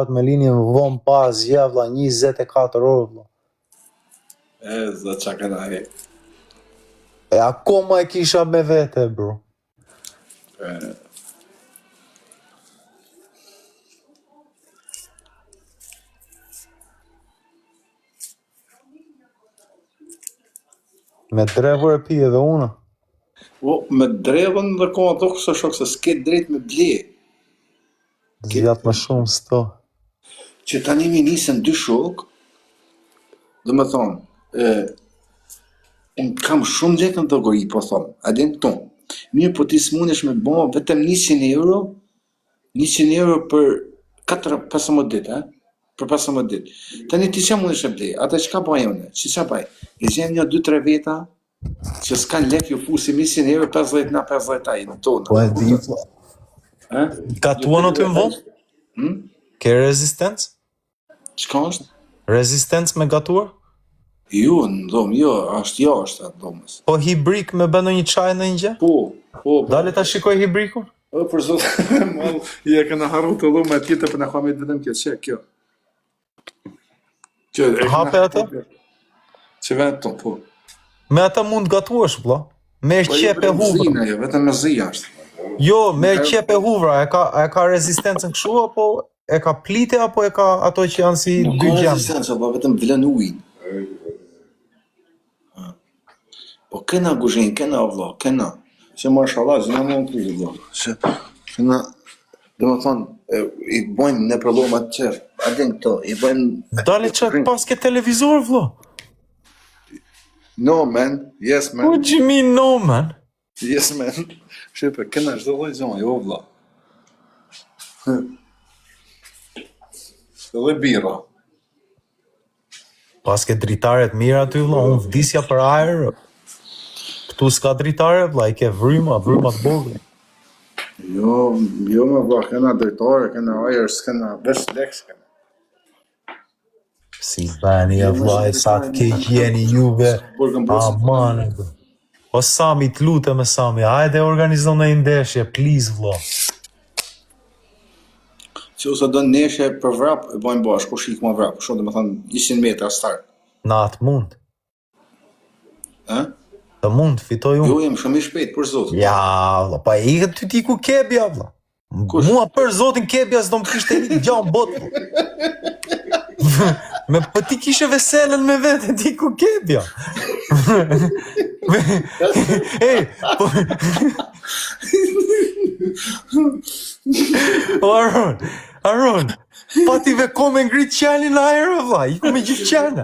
me linjën vonë pas vlla 24 orë vlla. Zë qa këna he. E akoma e kisha me vete, bro. Me drevër e pi edhe unë. Me drevën dhe koma të kësë shok se s'ke drejt me ble. Zjat më shumë s'to. Që tani mi nisën dy shok, dhe me thonë, unë kam shumë lekën të gori, po thonë, adin tonë. Mirë, po ti s'munesh me bo vetëm 100 euro, 100 euro për 4-15 ditë, për 15 ditë. Tani ti që mundesh e ble, ata që ka baj une, që baj? E gjem një 2-3 veta, që s'kan lek ju fusi 100 euro, 50 na 50 taj në tonë. Po e di, gatuan o të më vonë? Ke rezistencë? Qka është? Rezistencë me gatuar? Jo, në domë, jo, është jashtë atë domës. Po hibrik me bëndo një qaj në një gjë? Po. Dale ta shikoj hibrikun? Për zotë, i e këna harru të lume e tjetë për në kamit vetëm kjo, që kjo? Hape atë? Që vetë tonë, po. Me ata mund gatuash, bla? Me qep e huvra. Jo, vetëm me zi ashtë. Jo, me qep e huvra, e ka rezistencën këshu, apo e ka plite, apo e ka ato që janë si dy gjemë? Nuk ka rezistencë, apo vetëm vlen ujin. Po këna guzhin, këna vla, këna. Që mashallah, që në mund të vla. Që këna, dhe më thonë, i bojnë në përlomat qërë, adin këto, i bojnë... Dale që pas ke televizor, vla? No, man. Yes, man. What do you mean, no, man? Yes, man. Shqipe, këna është dhe loj zonë, jo, vla. Dhe bira. Pas ke dritaret mira ty, vla, unë vdisja për aerë. Këtu s'ka dritare, vla, i ke vryma të bogë. Jo me vla, këna dritare, këna aerë, s'këna, vesh leks këna. Si bani e vla, e sa të keq jeni juve, aman e bë. O Sami, t'lute me Sami, hajde organizon në indeshje, please vla. Që ose do në neshe për vrap, e bojnë bashkë, ku shikë ma vrap, shumë dhe me thonë 100 metra start. Na atë mund. E? Të mund, fitoj unë. Jo, jem shumë i shpejt, për zotin. Ja, vla, pa i këtë ty ti ku kebja, vla. Mua për zotin kebja s'do më kishte një gjanë botë. Me po ti kishe veselën me vete, ti ku kebja. Ej, po... O, Aron, pa ti ve kome ngrit qenin në aerë, vla, i ku me gjithë qenë.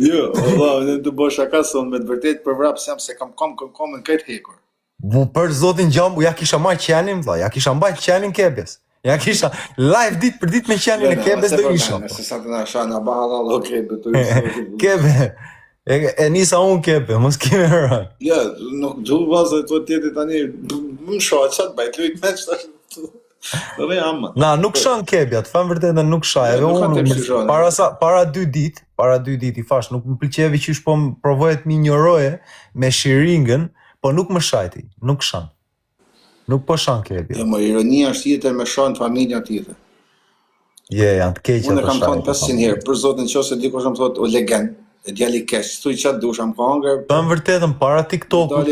Jo, vla, në të bo shaka son, me të vërtet për vrap sem se kam në këtë hekur. Bu për zotin gjambu, ja kisha maj qenin, vla, ja kisha mbaj qenin kebjes. Ja kisha live dit për dit me qenin e kebes do isha. Se sa të në asha në bahala lo kebe të isha. Kebe, e nisa unë kebe, mos kime rënë. Ja, nuk du vazë të tjeti tani, më shoha qatë bajt, lujt me qëta. Dhe amma. Na, nuk shanë kebja, të fanë vërtet dhe nuk shanë. Edhe unë, para 2 dit i fash, nuk më pëlqevi që shpo më provojet mi njëroje me shiringën, po nuk më shajti, nuk shanë. Nuk po shanë kebja. Ja, më ironia është tjetër me shanë familja tjetër. Janë të keqja të unë kam thonë 500 herë, për zotin qose dikush më thotë o legend, e djali kesh, thuj qatë dush, am ka hangër... Për më vërtetën, para TikTok-ut,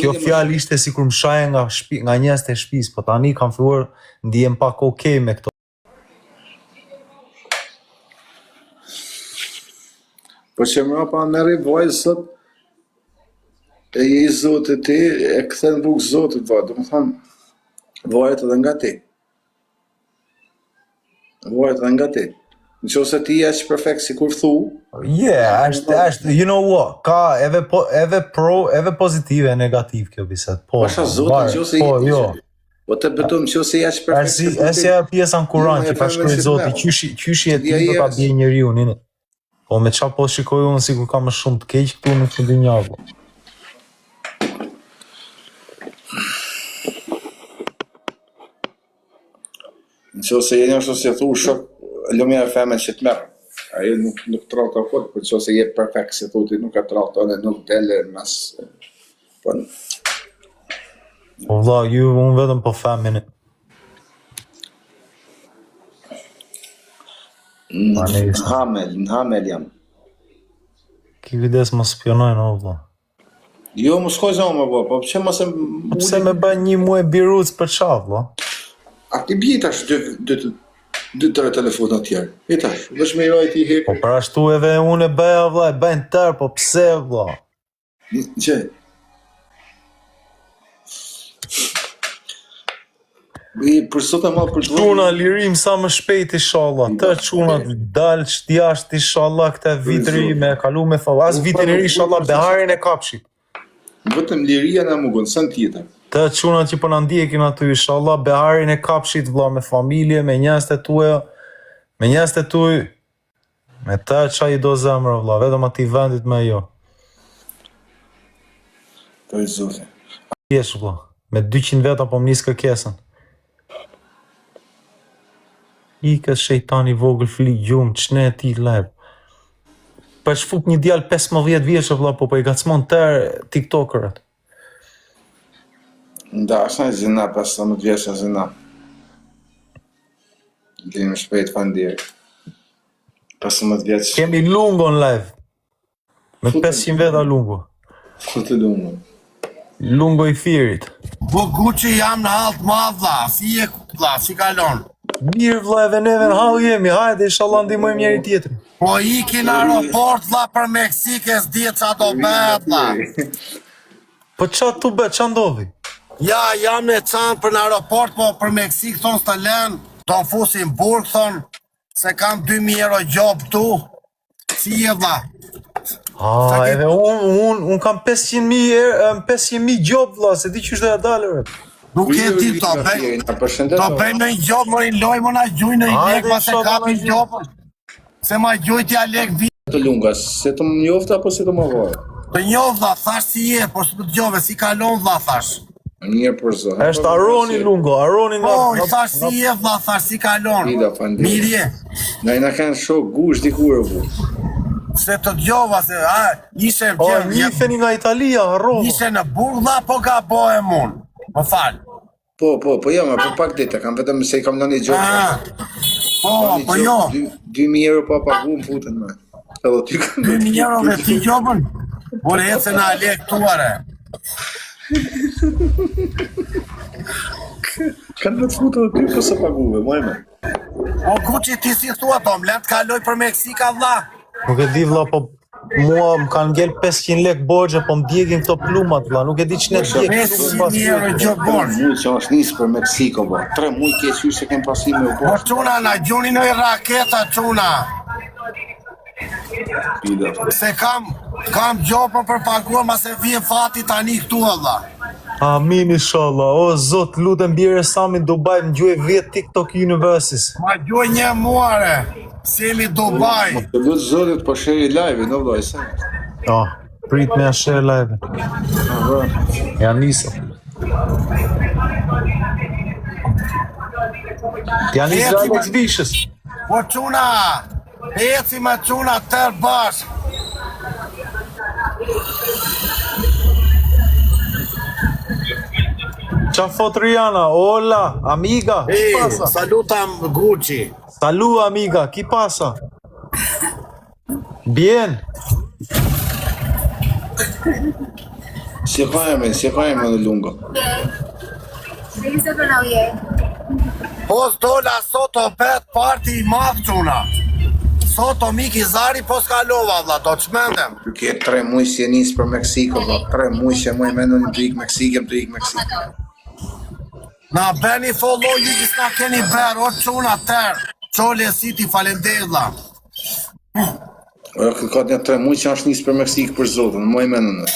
kjo fjallë ishte si kur më shaje nga njës të shpis, po tani kam filluar ndihem pak okej me këto. Po që më pa meri vajzë sot, e i zotit ti, e këthen buk zotit, do më thanë, vajet edhe nga ti. Vajet edhe nga ti. Në që ose ti është perfekt si kur thu. Ashtë, you know what, ka eve pro, eve pozitive e negativ kjo biset. Pasha zotin që ose i ti. Po të betum që ose i është perfekt. Esja pjesa në kuran që ka shkruaj zoti, qyshi e ti do ta bje njëri unë. Po me qa po shikoj unë si kur ka më shumë të keq këtu në këtë dinjavë. Në që ose jeni është ose thu shok, lumja e feme që të merë. Ajo nuk të rallë të akord, për që ose je perfekt, se thu ti nuk e të rallë të anë, nuk dele mas... Po vla, ju unë vetëm po femin. Në Hamel jam. Ki kujdes më spionojnë, o vlla. Jo, më shkoj zonë, po pse mos e... Pse me bën një muaj biruc për çfarë, vlla? A ti bie tash 2-3 telefona tjerë. E tash, veç me iroj ti hek. Po për ashtu edhe unë e bëja, vlla, e bëjnë tërë, po pse, vlla? Që? Për sot e malë për të Çuna lirim sa më shpejt inshallah. Të çunat dalë jashtë inshallah këtë vitëri me kalu me thon. As vitin e ri inshallah beharin e kapshit. Vetëm liria na mugon, sën tjetër. Të çunat që po na ndjekin aty inshallah beharin e kapshit vlla me familje, me njerëzit tuaja, me njerëzit tuaj. Me të çaj do zemra vlla, vetëm atij vendit me jo. Për zotin. Jesh vlla, me 200 veta po më nis kërkesën. Ika shejtani vogël fli gjumë, ç'ne e ti live. Pa shfuk një djalë 15 vjeç vlla, po i gacmon tërë tiktokerët. Da, është një zina, 15 vjeç në zina. Dinë shpejt fandirë. 15 vjeç. Kemi Lungo në live. Me 500 veta Lungo. Ku të Lungo? Lungo i Firit. Po Gucci jam në halt madh vlla, si e vlla, si kalon? Mirë vlla, edhe neve në hall jemi, hajde inshallah ndihmojmë njëri tjetrin. Po iki në aeroport vlla për Meksikë, s'di ç'a do bëhet vlla. Po ç'a tu bë, ç'a ndodhi? Ja, jam në çan për në aeroport, po për Meksikë thon s'ta lën, do fusin burg thon, se kam 2000 euro job tu. Si e vlla? Edhe un kam 500.000 job vlla, se di ç'është ja dalë. Nuk e di to bëj. Do bëj në një job, mori loj më na gjuj në një lek, pas e kapi jobën. Se ma gjuj t'ja lek vit. Të Lunga, se të më njofta apo se të më vojë? Të njoh vlla, thash si je, po s'po dëgjove, si kalon vlla thash. Mirë për zot. Është Aroni Lungo, Aroni nga... Po, thash si je vlla, thash si kalon. Mirë je. Na kanë shok gush dikur vu. Se të dëgjova se ishe O, njifeni nga Italia, harrova. Ishe në burg vlla, po gabohem unë. Më fal. Po, jo, ma për pak dita, kam vetëm se i kam lënë i gjokë. Po jo. 2.000 euro pa pagu më futën me. Edhe ty kam... 2.000 euro dhe ti gjobën? Por e se na lek tuare. Kanë me të futë dhe ty për se paguve, mojme. O Gucci ti si thua, do më të kaloj për Meksika vlla? Nuk e di vlla, po mua më kanë ngel 500 lek borxhe, po më djegin këto plumat vlla, nuk e di ç'ne djeg. 500 euro gjobon. Mu që është nisë për Meksiko, bo. 3 muj ke qysh se kem pasime u Po çuna, na gjuni në raketa çuna. Se kam gjopën për paguar, ma se vjen fati tani këtu valla. Amin inshallah. O zot, lutem bjerë Sami Dubai, më gjuaj 10 TikTok Universities. Ma gjuaj një muare. Semi Dubai. Të lutë zotit po share live, në vloj, se? Prit me a share live. Ja nisë. Ja nisë Alex Vicious. Po çuna, eci me çuna tërë bashk. Qa fot Rihanna? Hola, amiga. Salutam Gucci. Salut amiga, ¿qué pasa? Bien. Si hajme në Lungo. Po s'dola sot o bet parti i madh çuna. Sot o Miki Zari po s'kalova valla, do çmendem. Ty ke 3 muj si e nisë për Meksiko, valla. 3 muj që muj menon në drik Meksikë. Na beni follow ju që s'na keni ber, o çuna tërë. Qole City, falenderoj vlla. Ka një 3 muj që është nisë për Meksikë për zotën, muj menon në.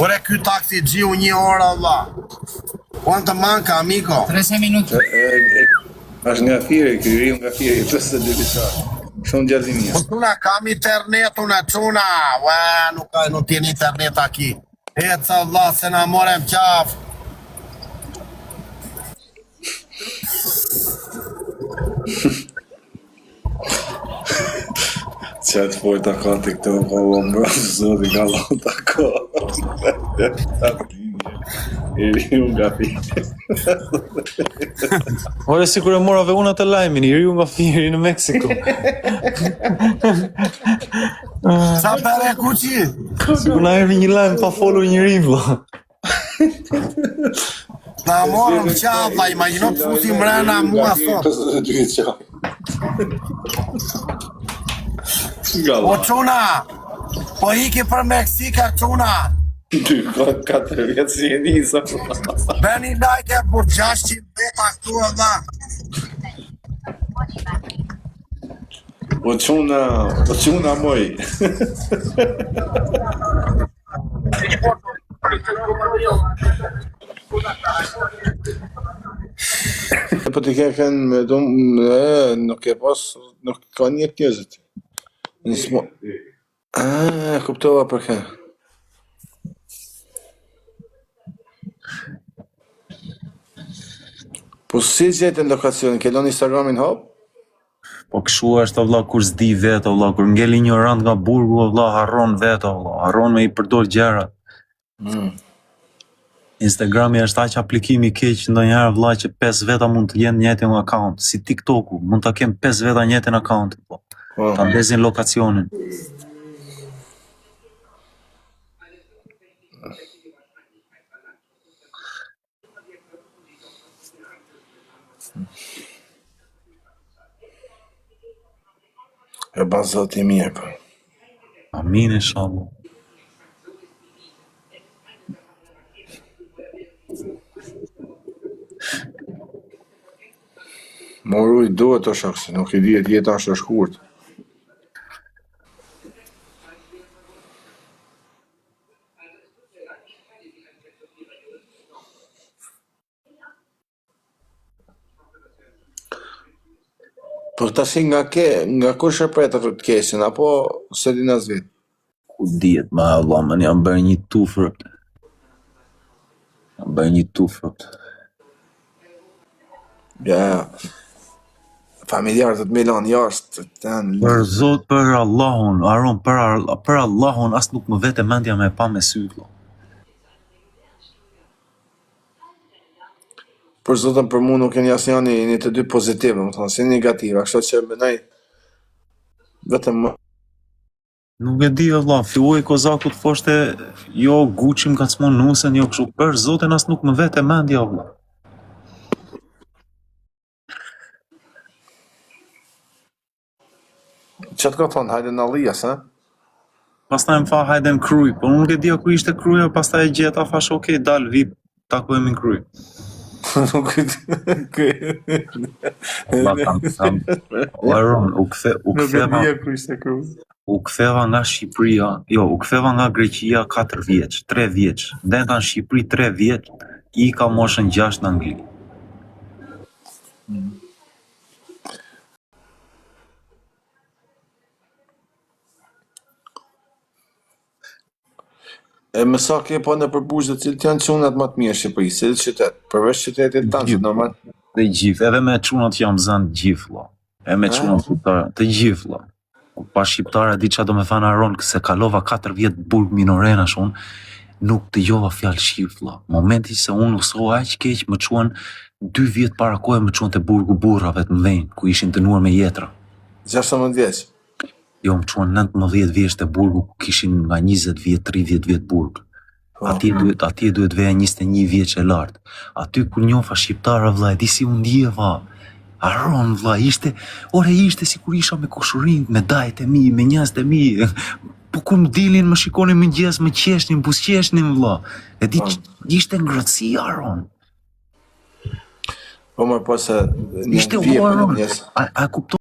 Ore ky taksi gjiu 1 orë valla. Quanto manca amigo? 13 minuti. Është nga Firi, ky riu nga Firi, 32 vjeçar. Shumë gjallëmi. Po çuna kam internetu na çuna. Ua, nuk t'jen internet aki. Eca vlla se na morem qaf. Qatë forta ka të këto, po më zoti ka lota ka. I riu nga Firi. Ore si kur e morave unë atë lajmin, i riu nga firi në Meksiko. Sa bere kuqi? Si kur na erdi një lajm pa folur njëri, vlla. Na morëm qava, imagino të fusim mrena mua sot. O quna, po iki për Meksika quna. 2-4 vjetë si e njësa. Beni like për 600 veta këtu edhe. O quna moj. Po t'i ke kënë me nuk e pas, nuk ka njët njëzit. Nismo. Kuptova për kënë. Po si gjetën lokacionin, ke lon Instagramin hop? Po këshu është, vlla, kur s'di vetë, vlla, kur ngel ignorant nga burgu, vlla, harron vetë, vlla, harron me i përdor gjëra. Instagrami është aq aplikimi i keq ndonjëherë, vlla, që 5 veta mund të jenë në njëjtin account, si TikToku, mund ta kem 5 veta në njëjtin account, po. Ta ndezin lokacionin. E ba zot i mirë, po. Amin, inshallah. Moru i duhet të shok, se nuk i dihet jeta është e shkurt. Po tash nga kush shërpret të kesin, apo se din as vetë? Ku dihet, ma valla, man jam bërë një tufër. Ja, familjarët të Milan jashtë, Për Zot, për Allahun, Aron, për Allahun, as nuk më vete mendja me pa me sy, vlla. Për zotën për mu nuk e një asë një të dy pozitivë, më thonë, si negativë, kështu që mënaj, vetëm më. Nuk e di, valla, filloi Kozaku të thoshte, jo Gucci më ka cmon nusën, jo kështu, për Zotin as nuk më vete mendja, valla. Që të ka thonë, hajde në Alias, ha? Pastaj më tha hajde në Kryj, po nuk e di ku ishte Kryja, pastaj e gjeta, thash okej, dal vip, takohemi në Kryj. Nuk e di. Aron, u ktheva nga Shqipëria, jo, u ktheva nga Greqia 4 vjeç, 3 vjeç, ndeta në Shqipëri 3 vjeç, ika moshën 6 në Angli. E më sa ke po në përbuzë të cilët janë qunat më të mirë Shqipëri, cilët qytet, përveç qytetit tanë, që normal. Të gjithë, edhe me çunat që jam zënë të gjithë, vlla. E me çunat shqiptare, të gjithë, vlla. Pa shqiptare di çfarë do me thënë Aron, se kalova 4 vjet burg minorenash unë, nuk dëgjova fjalë shqip, vlla. Momenti se unë usova aq keq, më çuan 2 vjet para kohe më çuan te burgu burrave të mëdhenj, ku ishin dënuar me jetra. 16 vjeç. Jo, më çuan 19 vjeç te burgu, ku kishin nga 20 vjet, 30 vjet burg. Atje duhet veja 21 vjeç e lartë. Aty kur njofa shqiptara, vlla, e di si u ndjeva. Aron, vlla, ishte si kur isha me koshurinë, me dajt e mi, me njerëzit e mi. Po kur më dilin, më shikonin mëngjes, më qeshnin, buzëqeshnin, vlla. E di, ishte ngrohtësi, Aron. Po më po se... Ishte Aron, a kupton?